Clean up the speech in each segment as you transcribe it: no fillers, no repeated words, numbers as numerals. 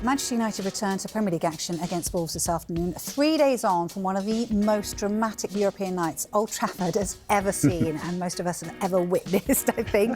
Manchester United return to Premier League action against Wolves this afternoon, 3 days on from one of the most dramatic European nights Old Trafford has ever seen, and most of us have ever witnessed, I think.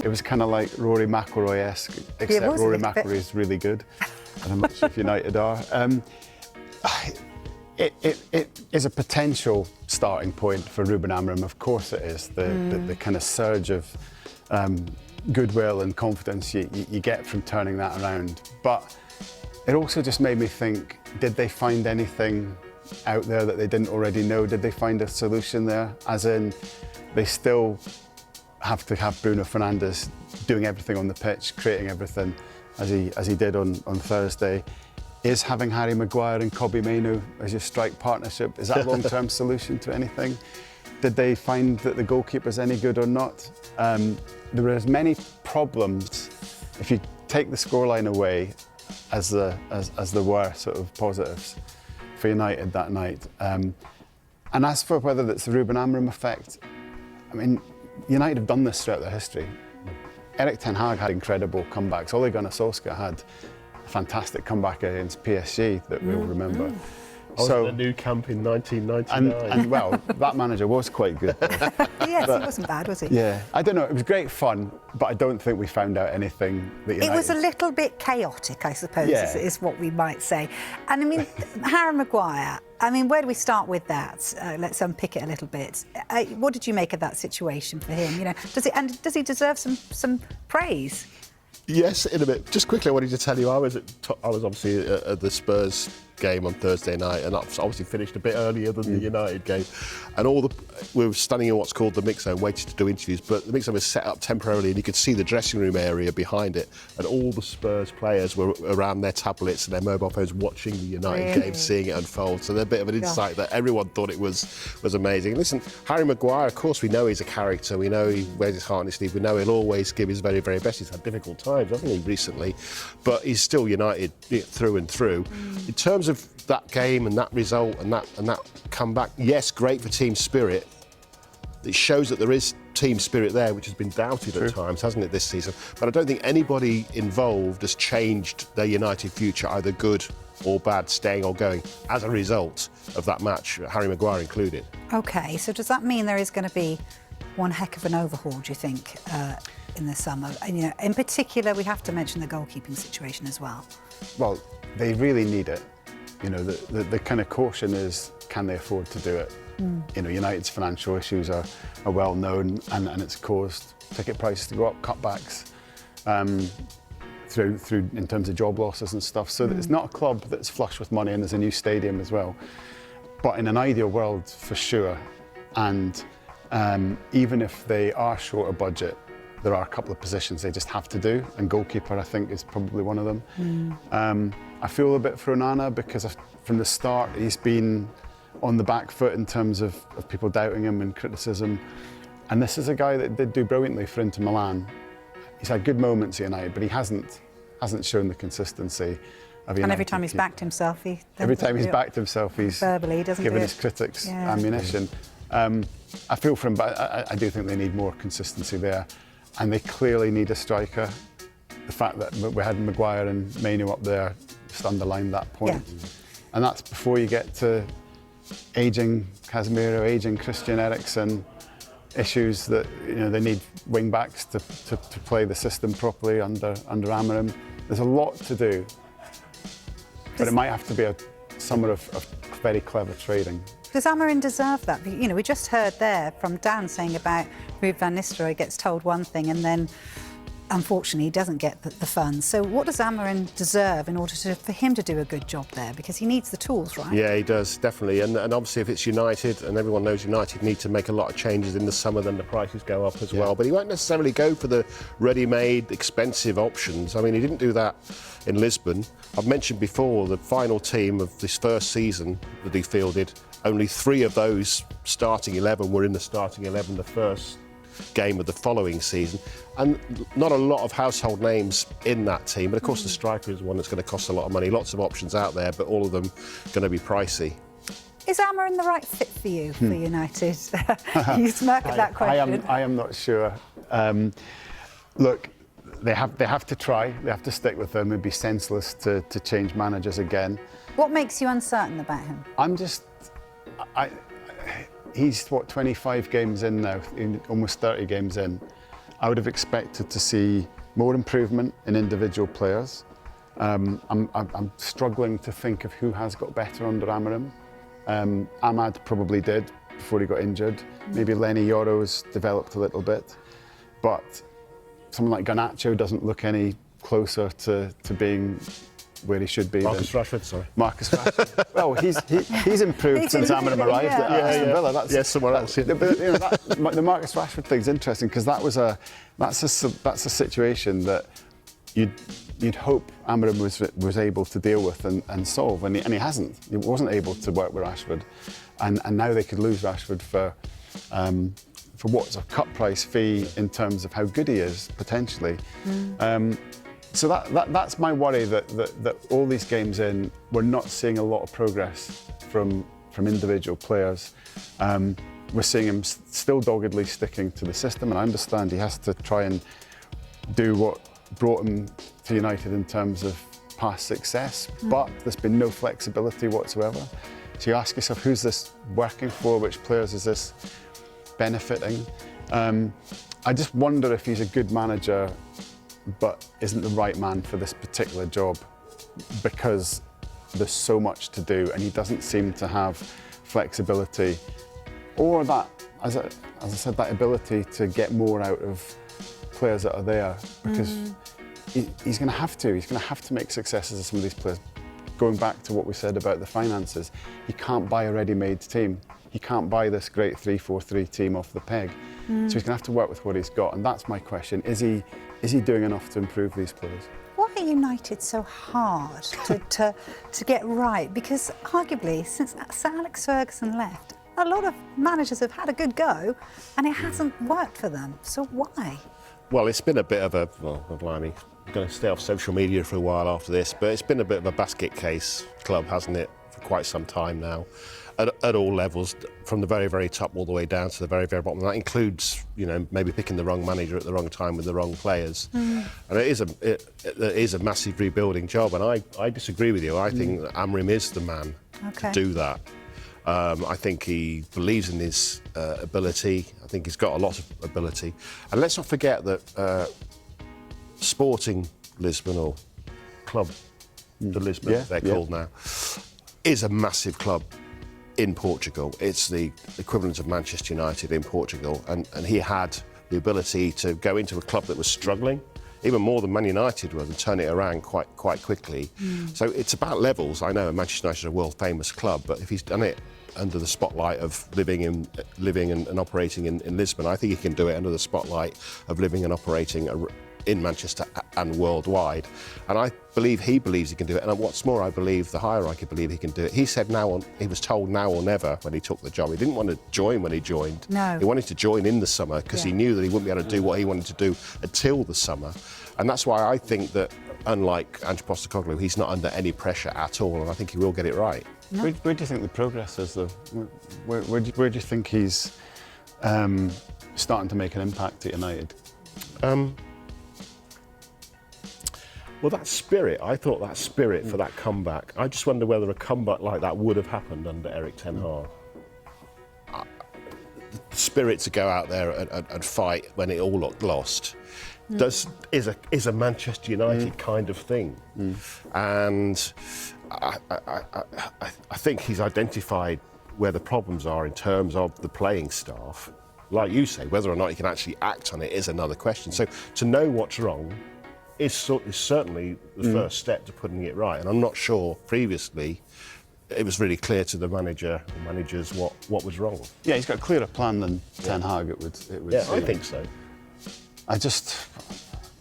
It was kind of like Rory McIlroy-esque, except Rory McIlroy is really good, and I'm not sure if United are. It is a potential starting point for Ruben Amorim. Of course it is. The kind of surge of goodwill and confidence you get from turning that around. But it also just made me think, did they find anything out there that they didn't already know? Did they find a solution there? As in, they still have to have Bruno Fernandes doing everything on the pitch, creating everything as he did on Thursday. Is having Harry Maguire and Kobbie Mainoo as your strike partnership, is that a long-term solution to anything? Did they find that the goalkeeper's any good or not? There were as many problems, if you take the scoreline away, as there were sort of positives for United that night. And as for whether it's the Ruben Amorim effect, I mean, United have done this throughout their history. Erik ten Hag had incredible comebacks. Ole Gunnar Solskjaer had a fantastic comeback against PSG that we all remember. I was in the new camp in 1999. And well, that manager was quite good. Yes, he wasn't bad, was he? Yeah, I don't know, it was great fun, but I don't think we found out anything that United... It was a little bit chaotic, I suppose, is what we might say. And I mean, Harry Maguire, I mean, where do we start with that? Let's unpick it a little bit. What did you make of that situation for him? You know, does he deserve some praise? Yes, in a bit. Just quickly, I wanted to tell you, I was obviously at the Spurs game on Thursday night, and that's obviously finished a bit earlier than the United game. And we were standing in what's called the mix zone, waiting to do interviews, but the mix zone was set up temporarily, and you could see the dressing room area behind it, and all the Spurs players were around their tablets and their mobile phones watching the United game, seeing it unfold. So they're a bit of an insight that everyone thought it was amazing. Listen, Harry Maguire, of course, we know he's a character. We know he wears his heart on his sleeve. We know he'll always give his very, very best. He's had difficult times, hasn't he, recently? But he's still United through and through. In terms of that game and that result and that comeback, yes, great for team spirit. It shows that there is team spirit there, which has been doubted at times, hasn't it, this season? But I don't think anybody involved has changed their United future, either good or bad, staying or going, as a result of that match, Harry Maguire included. OK, so does that mean there is going to be one heck of an overhaul, do you think, in the summer? And, you know, in particular, we have to mention the goalkeeping situation as well. Well, they really need it. You know, the kind of caution is, can they afford to do it? You know, United's financial issues are well known, and it's caused ticket prices to go up, cutbacks through in terms of job losses and stuff. So it's not a club that's flush with money, and there's a new stadium as well. But in an ideal world, for sure, and even if they are short of budget, there are a couple of positions they just have to do, and goalkeeper, I think, is probably one of them. I feel a bit for Onana because from the start he's been on the back foot in terms of people doubting him and criticism. And this is a guy that did do brilliantly for Inter Milan. He's had good moments at United, but he hasn't shown the consistency of United. And every time he's backed himself, he's verbally, given his critics ammunition. I feel for him, but I do think they need more consistency there. And they clearly need a striker. The fact that we had Maguire and Mainoo up there just underlined that point. And that's before you get to ageing Casemiro, ageing Christian Eriksen, issues that, you know, they need wing backs to play the system properly under Amorim. There's a lot to do, but it might have to be a summer of very clever trading. Does Amorim deserve that? You know, we just heard there from Dan saying about Ruud van Nistelrooy gets told one thing and then, unfortunately, he doesn't get the funds. So what does Amorim deserve in order for him to do a good job there? Because he needs the tools, right? Yeah, he does, definitely. And obviously, if it's United, and everyone knows United need to make a lot of changes in the summer, then the prices go up as well. But he won't necessarily go for the ready-made, expensive options. I mean, he didn't do that in Lisbon. I've mentioned before the final team of this first season that he fielded, only 3 of those starting 11 were in the starting 11 the first game of the following season, and not a lot of household names in that team, but of course the striker is the one that's going to cost a lot of money. Lots of options out there, but all of them going to be pricey. Is Amorim the right fit for you, for United? You smirk at that question. I am not sure. Look, they have to try. They have to stick with them. It'd be senseless to change managers again. What makes you uncertain about him? He's 25 games in now, almost 30 games in. I would have expected to see more improvement in individual players. I'm struggling to think of who has got better under Amorim. Ahmad probably did before he got injured. Maybe Lenny Yoro's developed a little bit, but someone like Garnacho doesn't look any closer to being where he should be. Marcus Rashford, sorry. Marcus Rashford. Well, he's improved since Amorim arrived at Aston Villa. That's somewhere else. But, the Marcus Rashford thing's interesting because that's a situation that you'd hope Amorim was able to deal with and solve, and he hasn't. He wasn't able to work with Rashford, and now they could lose Rashford for what's a cut price fee in terms of how good he is potentially. So that's my worry that all these games in, we're not seeing a lot of progress from individual players. We're seeing him still doggedly sticking to the system, and I understand he has to try and do what brought him to United in terms of past success, but there's been no flexibility whatsoever. So you ask yourself, who's this working for? Which players is this benefiting? I just wonder if he's a good manager but isn't the right man for this particular job because there's so much to do and he doesn't seem to have flexibility or that, as I said, that ability to get more out of players that are there, because he's going to have to make successes of some of these players. Going back to what we said about the finances, he can't buy a ready-made team. He can't buy this great 3-4-3 team off the peg. So he's going to have to work with what he's got, and that's my question. Is he doing enough to improve these players? Why are United so hard to get right? Because arguably, since Sir Alex Ferguson left, a lot of managers have had a good go, and it hasn't worked for them. So why? Well, it's been a bit of a, blimey, I'm going to stay off social media for a while after this, but it's been a bit of a basket case club, hasn't it, for quite some time now, at all levels, from the very, very top all the way down to the very, very bottom. And that includes, maybe picking the wrong manager at the wrong time with the wrong players. And it is a massive rebuilding job, and I disagree with you. I think that Amorim is the man to do that. I think he believes in his ability. I think he's got a lot of ability. And let's not forget that Sporting Lisbon, or Club de Lisbon, they're called now, is a massive club in Portugal. It's the equivalent of Manchester United in Portugal. And he had the ability to go into a club that was struggling, even more than Man United was, and turn it around quite quickly. So it's about levels. I know Manchester United is a world-famous club, but if he's done it under the spotlight of living and operating in Lisbon, I think he can do it under the spotlight of living and operating in Manchester and worldwide. And I believe he believes he can do it. And what's more, I believe the hierarchy believe he can do it. He said he was told now or never when he took the job. He didn't want to join when he joined. No. He wanted to join in the summer because he knew that he wouldn't be able to do what he wanted to do until the summer. And that's why I think that, unlike Ange Postecoglou, he's not under any pressure at all, and I think he will get it right. No. Where do you think the progress is, though? Where do you think he's starting to make an impact at United? Well, that spirit, I thought that spirit for that comeback, I just wonder whether a comeback like that would have happened under Erik ten Hag. The spirit to go out there and fight when it all looked lost is a Manchester United kind of thing. And I think he's identified where the problems are in terms of the playing staff. Like you say, whether or not he can actually act on it is another question. So to know what's wrong is certainly the first step to putting it right. And I'm not sure previously it was really clear to the manager or managers what was wrong. Yeah, he's got a clearer plan than Ten Hag, it would yeah, seem. I think so. I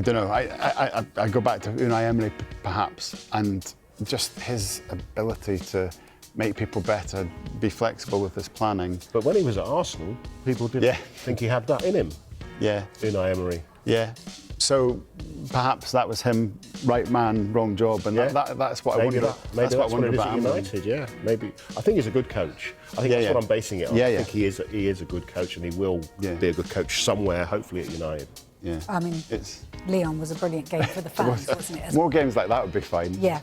don't know. I go back to Unai Emery, perhaps, and just his ability to make people better, be flexible with his planning. But when he was at Arsenal, people didn't think he had that in him. Yeah. Unai Emery. Yeah. So perhaps that was him, right man, wrong job, and that's what I wonder. Maybe that's what it is about at United. Yeah, maybe. I think he's a good coach. I think that's what I'm basing it on. I think he is a good coach, and he will be a good coach somewhere, hopefully at United. Yeah. I mean, Lyon was a brilliant game for the fans, wasn't it? As More games like that would be fine. Yeah,